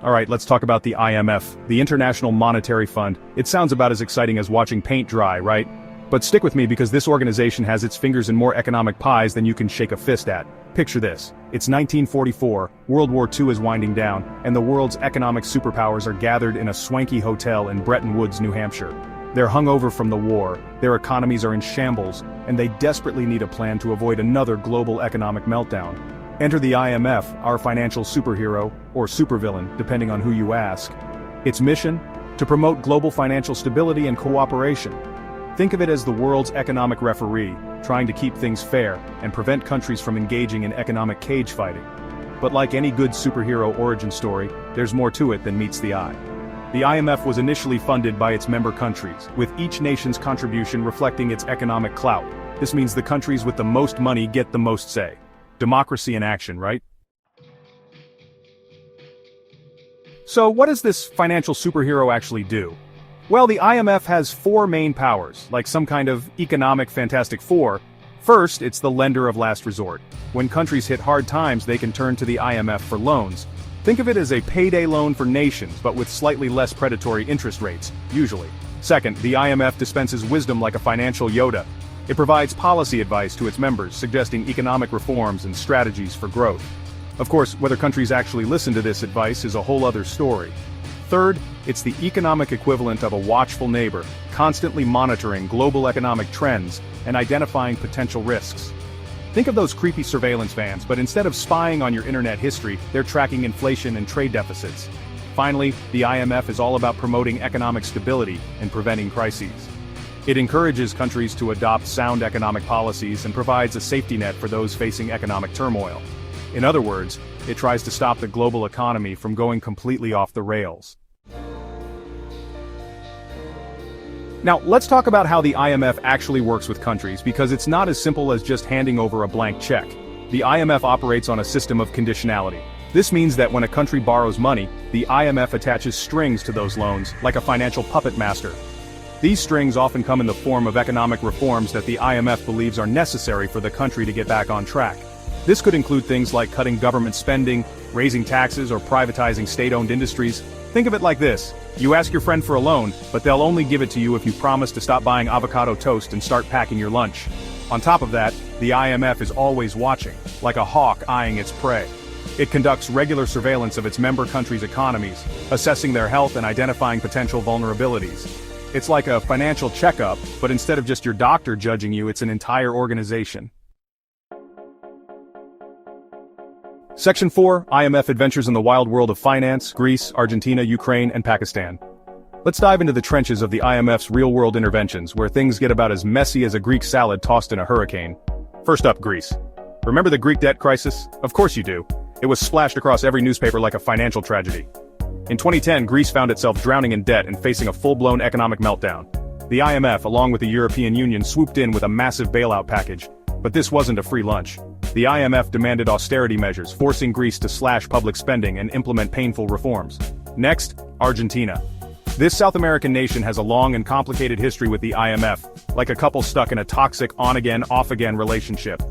Alright, let's talk about the IMF, the International Monetary Fund. It sounds about as exciting as watching paint dry, right? But stick with me because this organization has its fingers in more economic pies than you can shake a fist at. Picture this. It's 1944, World War II is winding down, and the world's economic superpowers are gathered in a swanky hotel in Bretton Woods, New Hampshire. They're hungover from the war, their economies are in shambles, and they desperately need a plan to avoid another global economic meltdown. Enter the IMF, our financial superhero, or supervillain, depending on who you ask. Its mission? To promote global financial stability and cooperation. Think of it as the world's economic referee, trying to keep things fair and prevent countries from engaging in economic cage fighting. But like any good superhero origin story, there's more to it than meets the eye. The IMF was initially funded by its member countries, with each nation's contribution reflecting its economic clout. This means the countries with the most money get the most say. Democracy in action, right? So what does this financial superhero actually do? Well, the IMF has four main powers, like some kind of economic Fantastic Four. First, it's the lender of last resort. When countries hit hard times, they can turn to the IMF for loans. Think of it as a payday loan for nations, but with slightly less predatory interest rates, usually. Second, the IMF dispenses wisdom like a financial Yoda. It provides policy advice to its members, suggesting economic reforms and strategies for growth. Of course, whether countries actually listen to this advice is a whole other story. Third, it's the economic equivalent of a watchful neighbor, constantly monitoring global economic trends and identifying potential risks. Think of those creepy surveillance vans, but instead of spying on your internet history, they're tracking inflation and trade deficits. Finally, the IMF is all about promoting economic stability and preventing crises. It encourages countries to adopt sound economic policies and provides a safety net for those facing economic turmoil. In other words, it tries to stop the global economy from going completely off the rails. Now, let's talk about how the IMF actually works with countries, because it's not as simple as just handing over a blank check. The IMF operates on a system of conditionality. This means that when a country borrows money, the IMF attaches strings to those loans, like a financial puppet master. These strings often come in the form of economic reforms that the IMF believes are necessary for the country to get back on track. This could include things like cutting government spending, raising taxes, or privatizing state-owned industries. Think of it like this. You ask your friend for a loan, but they'll only give it to you if you promise to stop buying avocado toast and start packing your lunch. On top of that, the IMF is always watching, like a hawk eyeing its prey. It conducts regular surveillance of its member countries' economies, assessing their health and identifying potential vulnerabilities. It's like a financial checkup, but instead of just your doctor judging you, it's an entire organization. Section 4, IMF Adventures in the Wild World of Finance, Greece, Argentina, Ukraine, and Pakistan. Let's dive into the trenches of the IMF's real-world interventions, where things get about as messy as a Greek salad tossed in a hurricane. First up, Greece. Remember the Greek debt crisis? Of course you do. It was splashed across every newspaper like a financial tragedy. In 2010, Greece found itself drowning in debt and facing a full-blown economic meltdown. The IMF, along with the European Union, swooped in with a massive bailout package. But this wasn't a free lunch. The IMF demanded austerity measures, forcing Greece to slash public spending and implement painful reforms. Next, Argentina. This South American nation has a long and complicated history with the IMF, like a couple stuck in a toxic on-again, off-again relationship.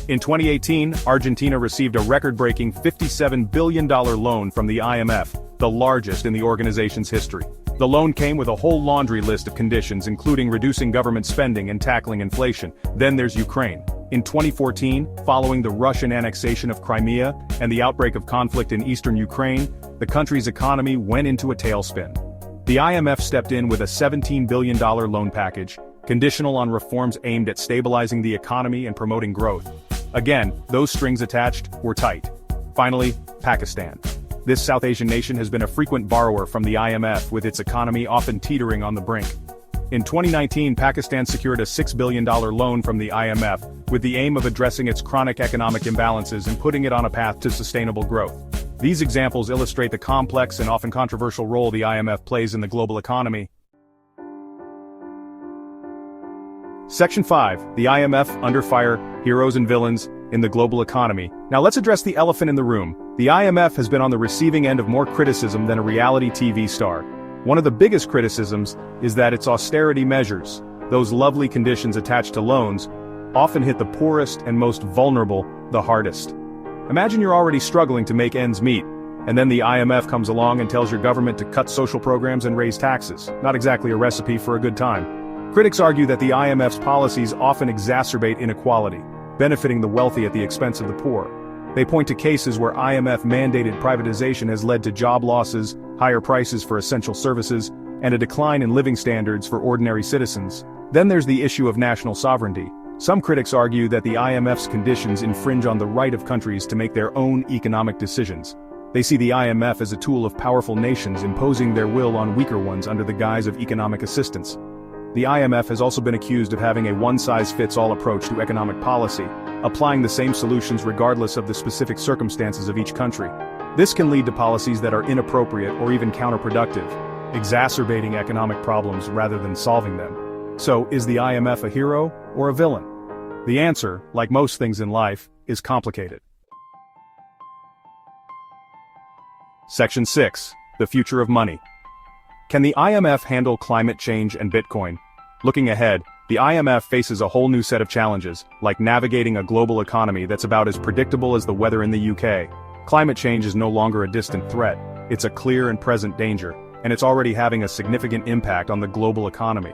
In 2018, Argentina received a record-breaking $57 billion loan from the IMF, the largest in the organization's history. The loan came with a whole laundry list of conditions, including reducing government spending and tackling inflation. Then there's Ukraine. In 2014, following the Russian annexation of Crimea and the outbreak of conflict in eastern Ukraine, the country's economy went into a tailspin. The IMF stepped in with a $17 billion loan package, conditional on reforms aimed at stabilizing the economy and promoting growth. Again, those strings attached were tight. Finally, Pakistan. This South Asian nation has been a frequent borrower from the IMF, with its economy often teetering on the brink. In 2019, Pakistan secured a $6 billion loan from the IMF, with the aim of addressing its chronic economic imbalances and putting it on a path to sustainable growth. These examples illustrate the complex and often controversial role the IMF plays in the global economy. Section 5, the IMF, Under Fire, Heroes and Villains, in the Global Economy. Now let's address the elephant in the room. The IMF has been on the receiving end of more criticism than a reality TV star. One of the biggest criticisms is that its austerity measures, those lovely conditions attached to loans, often hit the poorest and most vulnerable the hardest. Imagine you're already struggling to make ends meet, And then the IMF comes along and tells your government to cut social programs and raise taxes. Not exactly a recipe for a good time. Critics argue that the IMF's policies often exacerbate inequality, benefiting the wealthy at the expense of the poor. They point to cases where IMF-mandated privatization has led to job losses, higher prices for essential services, and a decline in living standards for ordinary citizens. Then there's the issue of national sovereignty. Some critics argue that the IMF's conditions infringe on the right of countries to make their own economic decisions. They see the IMF as a tool of powerful nations imposing their will on weaker ones under the guise of economic assistance. The IMF has also been accused of having a one-size-fits-all approach to economic policy, applying the same solutions regardless of the specific circumstances of each country. This can lead to policies that are inappropriate or even counterproductive, exacerbating economic problems rather than solving them. So, is the IMF a hero or a villain? The answer, like most things in life, is complicated. Section 6. The future of money. Can the IMF handle climate change and Bitcoin? Looking ahead, the IMF faces a whole new set of challenges, like navigating a global economy that's about as predictable as the weather in the UK. Climate change is no longer a distant threat, it's a clear and present danger, and it's already having a significant impact on the global economy.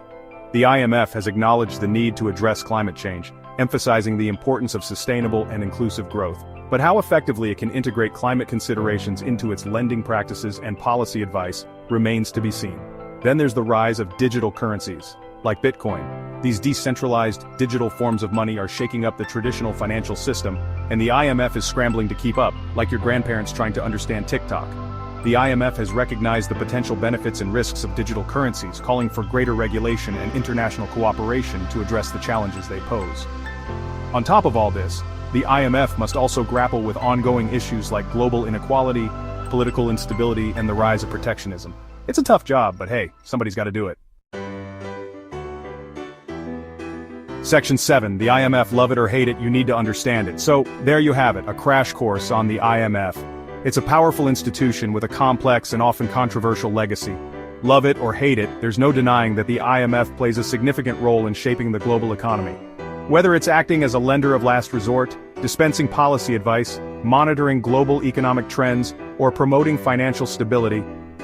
The IMF has acknowledged the need to address climate change, emphasizing the importance of sustainable and inclusive growth. But how effectively it can integrate climate considerations into its lending practices and policy advice remains to be seen. Then there's the rise of digital currencies, like Bitcoin. These decentralized, digital forms of money are shaking up the traditional financial system, and the IMF is scrambling to keep up, like your grandparents trying to understand TikTok. The IMF has recognized the potential benefits and risks of digital currencies, calling for greater regulation and international cooperation to address the challenges they pose. On top of all this, the IMF must also grapple with ongoing issues like global inequality, political instability, and the rise of protectionism. It's a tough job, but hey, somebody's got to do it. Section 7. The IMF, love it or hate it, you need to understand it. So, there you have it, a crash course on the IMF. It's a powerful institution with a complex and often controversial legacy. Love it or hate it, there's no denying that the IMF plays a significant role in shaping the global economy. Whether it's acting as a lender of last resort, dispensing policy advice, monitoring global economic trends, or promoting financial stability,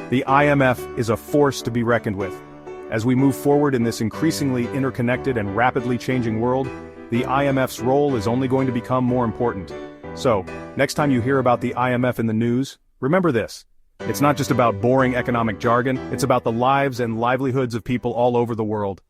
the IMF is a force to be reckoned with. As we move forward in this increasingly interconnected and rapidly changing world, the IMF's role is only going to become more important. So, next time you hear about the IMF in the news, remember this. It's not just about boring economic jargon, it's about the lives and livelihoods of people all over the world.